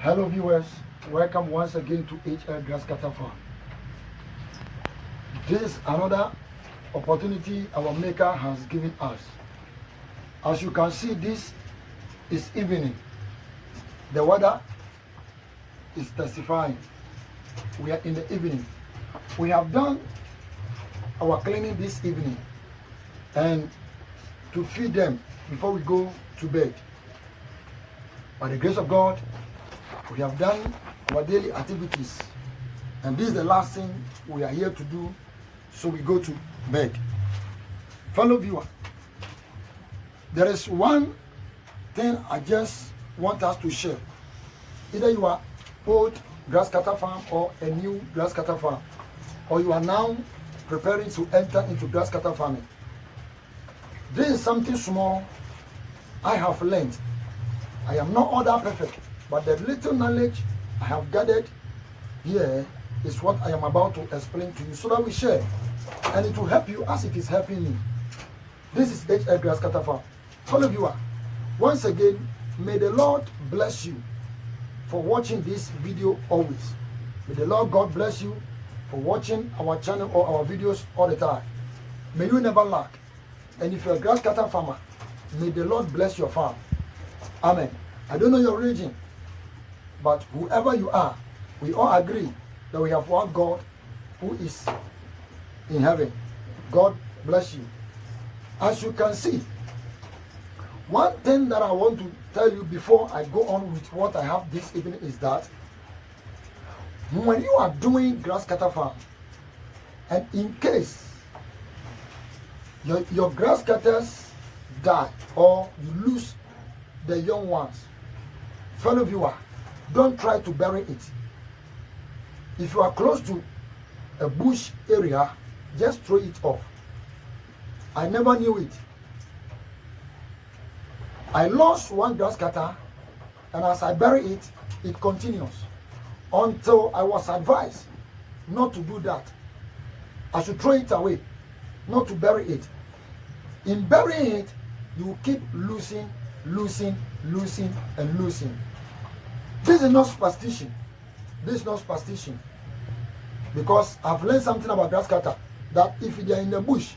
Hello viewers, welcome once again to HL Grass Cutter Farm. This is another opportunity our maker has given us. As you can see, this is evening. The weather is testifying. We are in the evening. We have done our cleaning this evening and to feed them before we go to bed. By the grace of God, we have done our daily activities, and this is the last thing we are here to do, so we go to bed. Fellow viewer, there is one thing I just want us to share. Either you are old grass cutter farm or a new grass cutter farm, or you are now preparing to enter into grass cutter farming. This is something small I have learned. I am not all that perfect, but the little knowledge I have gathered here is what I am about to explain to you so that we share. And it will help you as it is helping me. This is HL Grass Cutter Farm. Fellow viewer, once again, may the Lord bless you for watching this video always. May the Lord God bless you for watching our channel or our videos all the time. May you never lack. And if you're a grass cutter farmer, may the Lord bless your farm. Amen. I don't know your region, but whoever you are, we all agree that we have one God who is in heaven. God bless you. As you can see, one thing that I want to tell you before I go on with what I have this evening is that when you are doing grass cutter farm, and in case your grass cutters die or you lose the young ones, fellow viewer, don't try to bury it. If you are close to a bush area, just throw it off. I never knew it. I lost one grass cutter, and as I bury it, it continues until I was advised not to do that. I should throw it away, not to bury it. In burying it, you keep losing, and losing. This is not superstition. This is not superstition. Because I've learned something about grass cutter, that if they are in the bush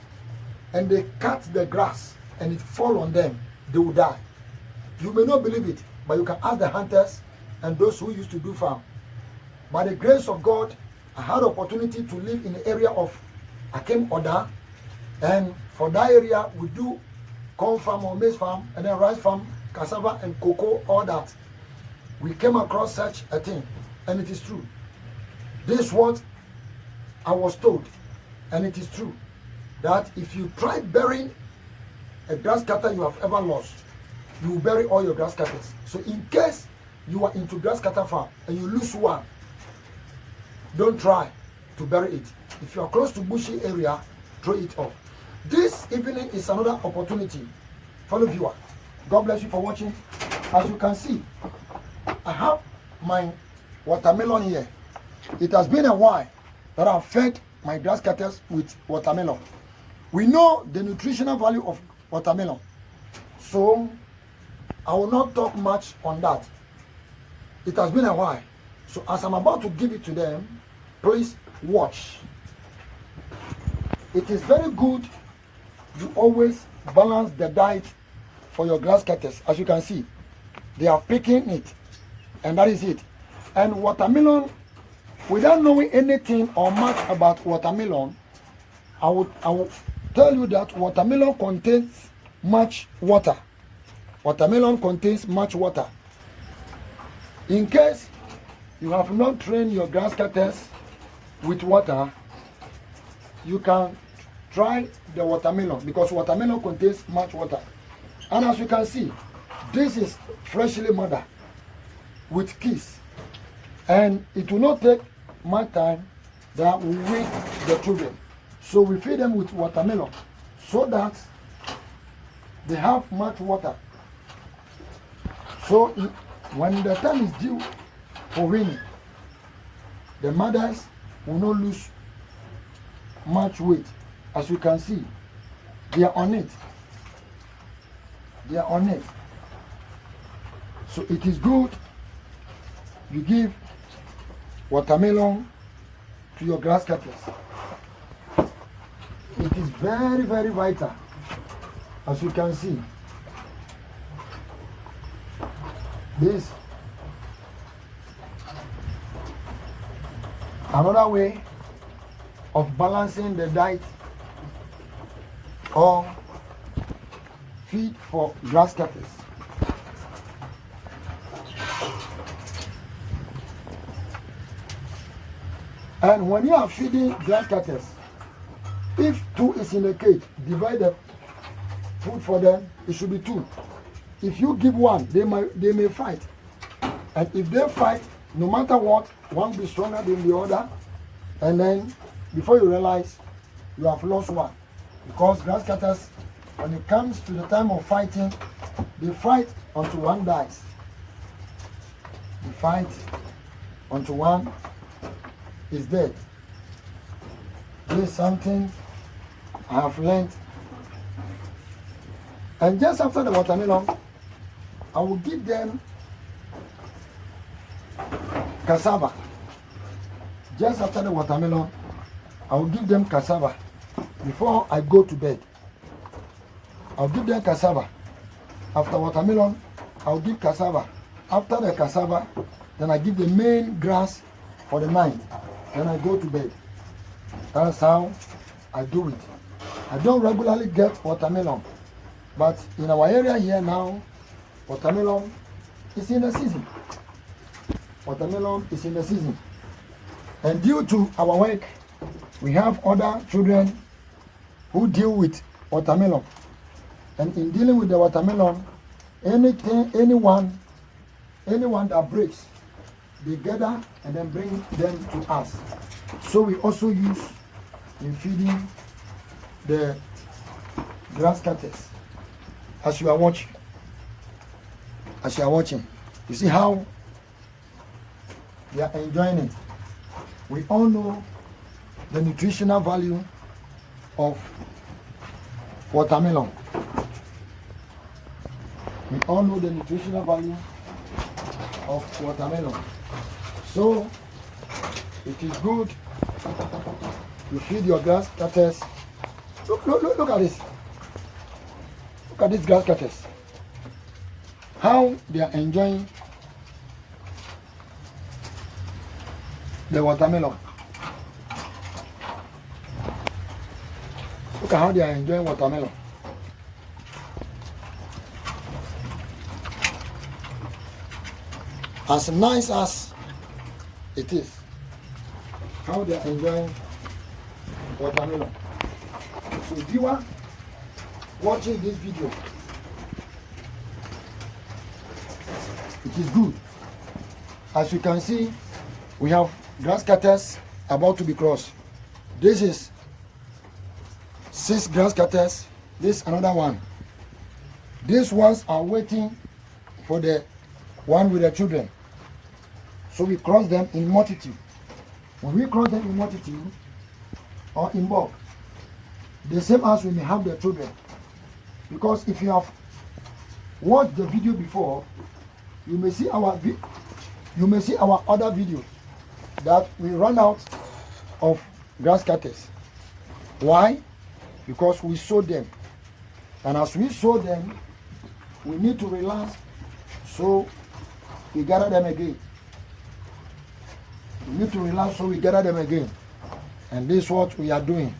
and they cut the grass and it fall on them, they will die. You may not believe it, but you can ask the hunters and those who used to do farm. By the grace of God, I had the opportunity to live in the area of Akem Oda, and for that area we do corn farm or maize farm, and then rice farm, cassava and cocoa, all that. We came across such a thing, and it is true. This is what I was told, and it is true, that if you try burying a grass cutter you have ever lost, you will bury all your grass cutters. So in case you are into grass cutter farm and you lose one, don't try to bury it. If you are close to bushy area, throw it off. This evening is another opportunity. Fellow viewer, God bless you for watching. As you can see, I have my watermelon here. It has been a while that I've fed my grass cutters with watermelon. We know the nutritional value of watermelon, so I will not talk much on that. It has been a while. So as I'm about to give it to them, please watch. It is very good you always balance the diet for your grass cutters. As you can see, they are picking it, and that is it. And watermelon, without knowing anything or much about watermelon, I would tell you that watermelon contains much water. Watermelon contains much water. In case you have not trained your grass cutters with water, you can try the watermelon, because watermelon contains much water. And as you can see, this is freshly mother with kiss, and it will not take much time that we weigh the children. So we feed them with watermelon so that they have much water. So when the time is due for weaning, the mothers will not lose much weight. As you can see, they are on it. They are on it. So it is good you give watermelon to your grass cutters. It is very, very vital, as you can see. This another way of balancing the diet or feed for grass cutters. And when you are feeding grass cutters, if 2 is in a cage, divide the food for them, it should be 2. If you give 1, they may fight. And if they fight, no matter what, one will be stronger than the other. And then, before you realize, you have lost one. Because grass cutters, when it comes to the time of fighting, they fight until one dies. They fight until one is dead. This is something I have learned. And just after the watermelon, I will give them cassava. Just after the watermelon, I will give them cassava before I go to bed. I'll give them cassava. After watermelon, I'll give cassava. After the cassava, then I give the main grass for the night. Then I go to bed. That's how I do it. I don't regularly get watermelon, but in our area here now, watermelon is in the season. Watermelon is in the season. And due to our work, we have other children who deal with watermelon. And in dealing with the watermelon, anyone that breaks, they gather and then bring them to us. So we also use in feeding the grass cutters. As you are watching, you see how they are enjoying it. We all know the nutritional value of watermelon. We all know the nutritional value of watermelon. So it is good to feed your grass cutters. Look at this. Look at these grass cutters. How they are enjoying the watermelon. Look at how they are enjoying watermelon. As nice as it is, how they are enjoying watermelon. So viewer watching this video, it is good. As you can see, we have grass cutters about to be crossed. This is 6 grass cutters. This another one. These ones are waiting for the one with the children. So we cross them in multitude. When we cross them in multitude or in bulk, the same as we may have the children. Because if you have watched the video before, you may see our other videos that we run out of grass cutters. Why? Because we sow them. And as we sow them, we need to relax, so we gather them again. We need to relax, so we gather them again. And this is what we are doing.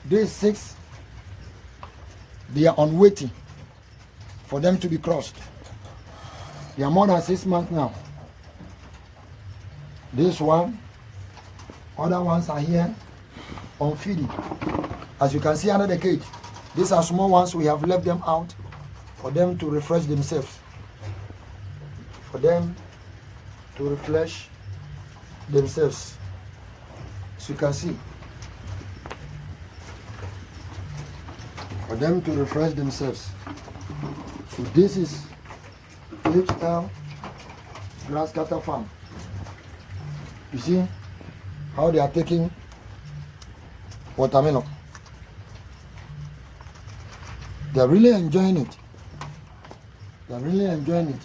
These 6, they are on waiting for them to be crossed. They are more than 6 months now. This one, other ones are here on feeding. As you can see under the cage, these are small ones. We have left them out for them to refresh themselves. For them to refresh themselves. As you can see. For them to refresh themselves. So this is HL grass cutter farm. You see how they are taking watermelon. They are really enjoying it. They are really enjoying it.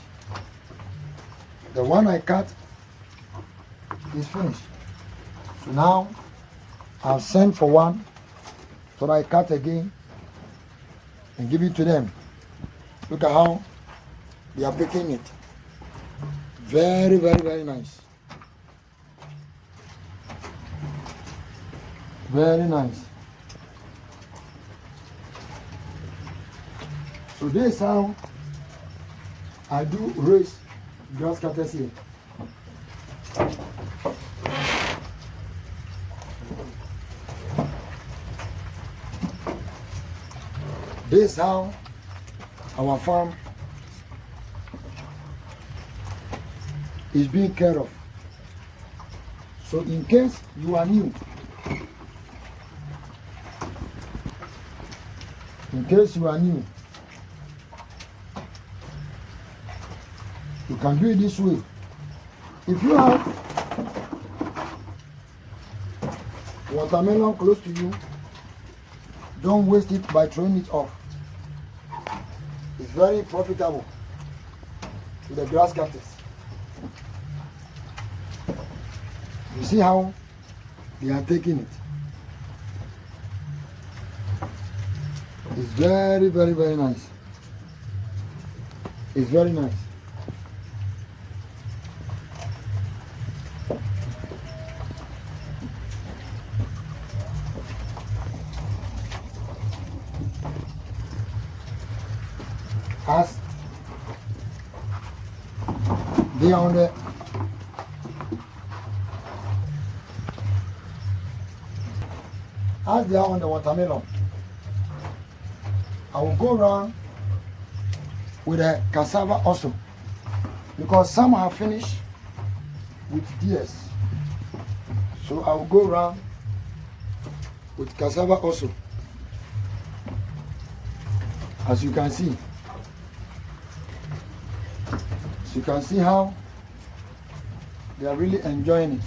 The one I cut is finished. So now I'll send for one, so I cut again and give it to them. Look at how they are picking it. Very, very, very nice. Very nice. So this is how I do raise grass cutters here. This is how our farm is being cared of. So in case you are new, you can do it this way. If you have watermelon close to you, don't waste it by throwing it off. It's very profitable to the grass cutters. You see how they are taking it. It's very, very, very nice. It's very nice. As they are on the watermelon, I will go around with the cassava also, because some have finished with DS. So I will go around with cassava also, as you can see. So you can see how they are really enjoying it.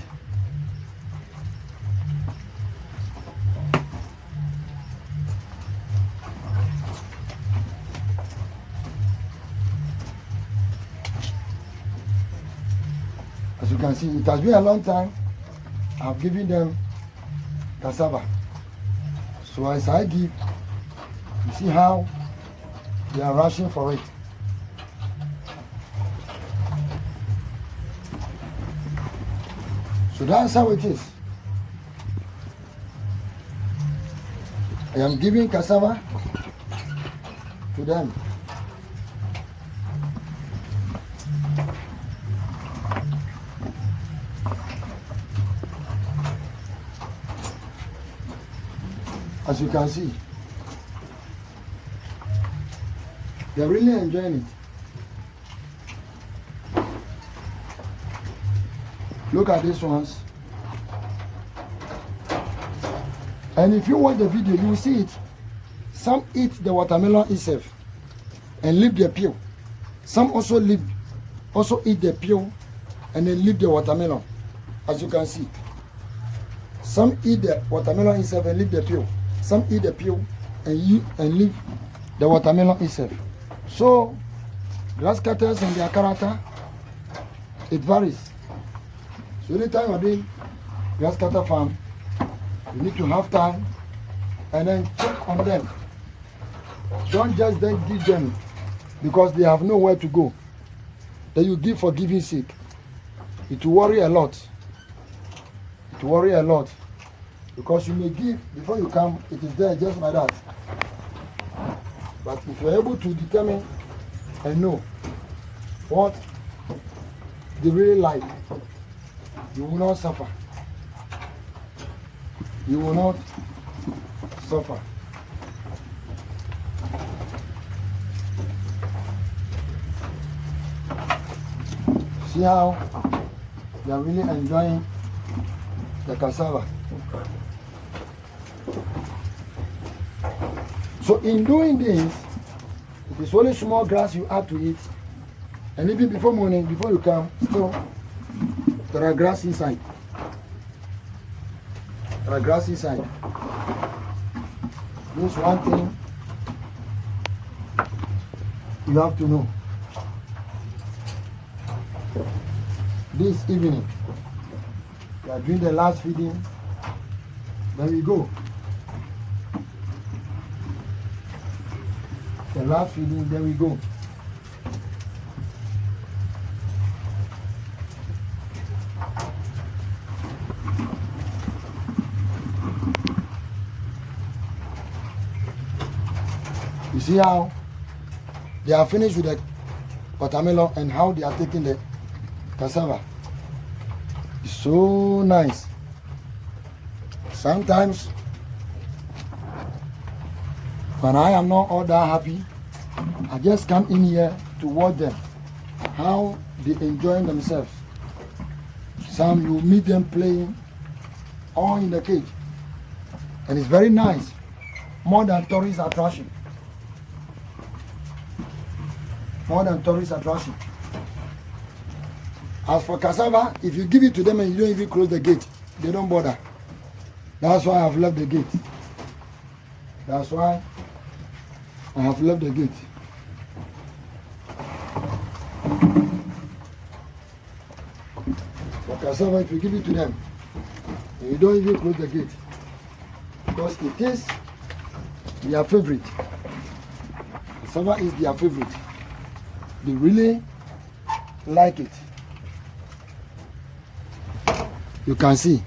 As you can see, it has been a long time I've given them cassava. So as I give, you see how they are rushing for it. So that's how it is. I am giving cassava to them. As you can see, they are really enjoying it. Look at these ones. And if you watch the video, you will see it. Some eat the watermelon itself and leave the peel. Some also eat the peel and then leave the watermelon. As you can see, some eat the watermelon itself and leave the peel. Some eat the peel and leave the watermelon itself. So grass cutters and their character, it varies. So anytime you're doing grass cutter farm, you need to have time and then check on them. Don't just then give them because they have nowhere to go. Then you give for giving sake. It will worry a lot. It will worry a lot. Because you may give before you come, it is there just like that. But if you're able to determine and know what they really like, you will not suffer. You will not suffer. See how they are really enjoying the cassava. So in doing this, it is only small grass you add to it. And even before morning, before you come, still there are grass inside. There are grass inside. This one thing you have to know. this evening. We are doing the last feeding. There we go. The last feeding, there we go. You see how they are finished with the watermelon and how they are taking the cassava. It's so nice. Sometimes when I am not all that happy, I just come in here to watch them, how they enjoying themselves. Some you meet them playing all in the cage, and it's very nice, more than tourist attraction. More than tourist attraction. As for cassava, if you give it to them and you don't even close the gate, they don't bother. That's why I have left the gate. That's why I have left the gate. For cassava, if you give it to them, and you don't even close the gate, because it is their favorite. Cassava is their favorite. They really like it. You can see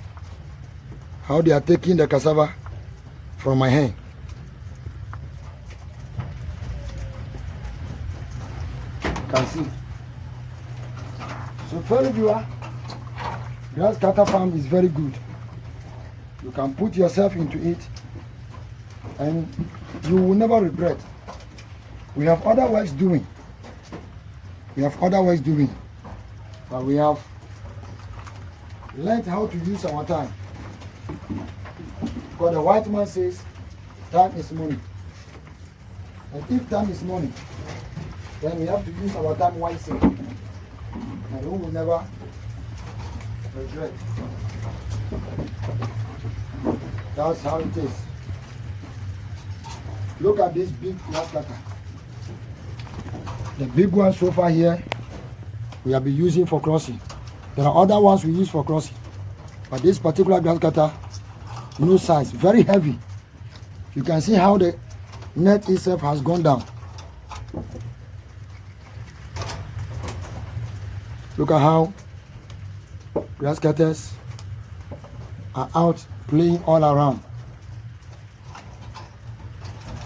how they are taking the cassava from my hand. You can see. So fellow viewer, grass cutter farm is very good. You can put yourself into it and you will never regret. We have other works doing. But we have learned how to use our time. Because the white man says time is money. And if time is money, then we have to use our time wisely. And we will never regret. That's how it is. Look at this big grass cutter. The big one so far here, we have been using for crossing. There are other ones we use for crossing. But this particular grass cutter, no size, very heavy. You can see how the net itself has gone down. Look at how grass cutters are out playing all around.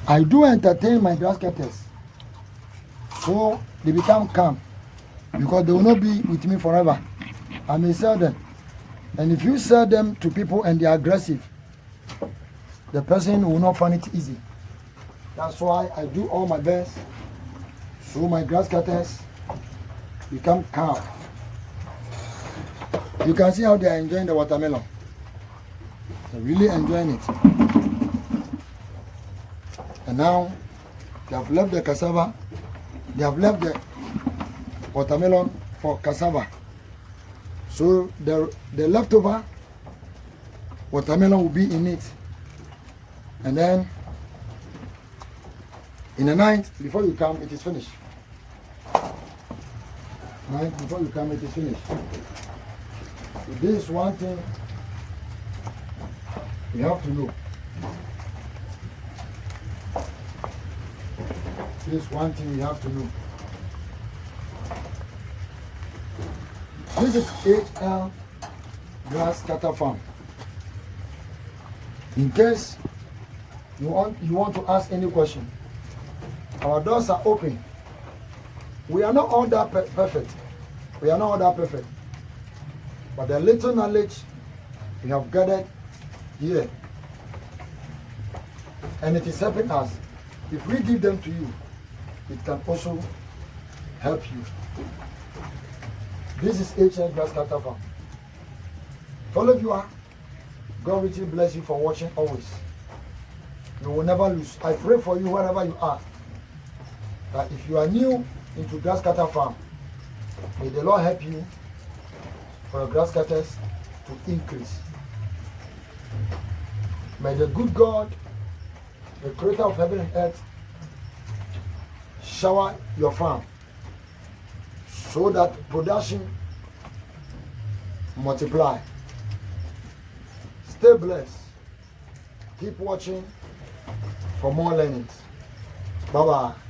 I do entertain my grass cutters, so they become calm, because they will not be with me forever. I may sell them, and if you sell them to people and they are aggressive, the person will not find it easy. That's why I do all my best so my grass cutters become calm. You can see how they are enjoying the watermelon. They're really enjoying it. And now they have left the cassava. They have left the watermelon for cassava. So the leftover watermelon will be in it. And then in the night, before you come, it is finished. Night before you come, it is finished. So this is one thing you have to know. This is one thing you have to know. This is HL Grass Cutter Farm. In case you want to ask any question, our doors are open. We are not all that perfect. We are not all that perfect. But the little knowledge we have gathered here, and it is helping us. If we give them to you, it can also help you. This is HL Grass Cutter Farm. Follow viewer, God richly bless you for watching always. You will never lose. I pray for you wherever you are, that if you are new into grass cutter farm, may the Lord help you for your grass cutters to increase. May the good God, the creator of heaven and earth, shower your farm so that production multiply. Stay blessed. Keep watching for more learnings. Bye bye.